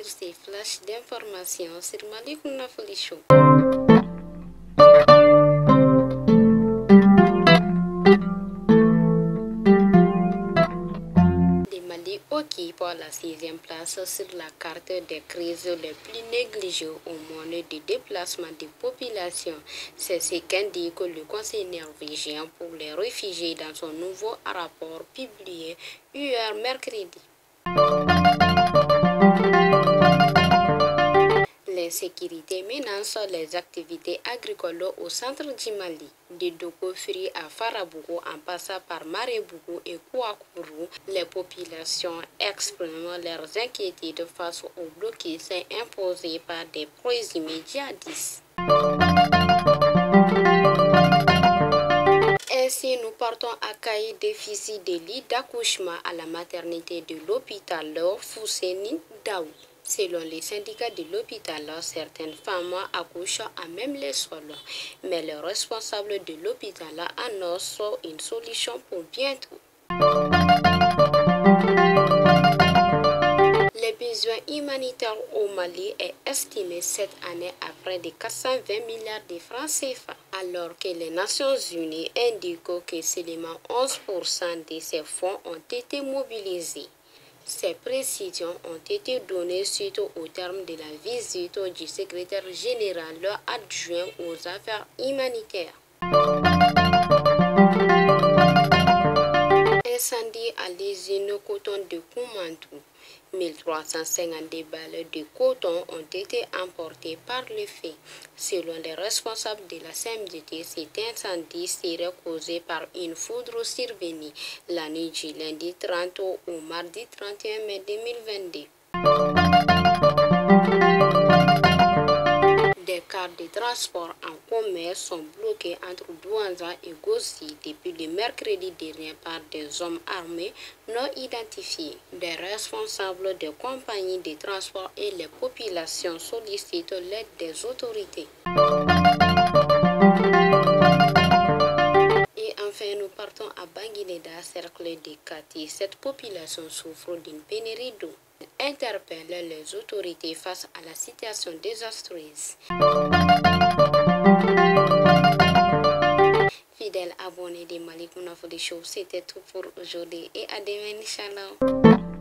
ces flashs d'informations sur Malick Nafoli Show. Le Mali occupe la 6e place sur la carte des crises les plus négligées au monde de déplacement des populations. C'est ce qu'indique le Conseil norvégien pour les réfugiés dans son nouveau rapport publié hier mercredi. L'insécurité menace les activités agricoles au centre du Mali. De Dokofri à Farabougou en passant par Marebougou et Kouakourou, les populations expriment leurs inquiétudes face au blocus imposé par des présumés djihadistes. Ainsi, nous partons à Kaï déficit de lits d'accouchement à la maternité de l'hôpital Fousseni Daou. Selon les syndicats de l'hôpital, certaines femmes accouchent à même les sols, mais le responsable de l'hôpital annonce une solution pour bientôt. Les besoins humanitaires au Mali est estimé cette année à près de 420 milliards de francs CFA, alors que les Nations Unies indiquent que seulement 11% de ces fonds ont été mobilisés. Ces précisions ont été données suite au terme de la visite du secrétaire général adjoint aux affaires humanitaires. Incendie à l'usine coton de Koumantou. 1350 balles de coton ont été emportées par le feu. Selon les responsables de la CMDT, cet incendie serait causé par une foudre survenue la nuit du lundi 30 au mardi 31 mai 2022. Des cars de transport en commerce sont bloqués entre Douanza et Gossi depuis le mercredi dernier par des hommes armés non identifiés. Des responsables des compagnies de transport et les populations sollicitent l'aide des autorités. Et enfin, nous partons à Banguineda, cercle de Kati. Cette population souffre d'une pénurie d'eau. Interpelle les autorités face à la situation désastreuse. Fidèles abonnés de Malick Nafoli Show, c'était tout pour aujourd'hui et à demain, Inch'Allah.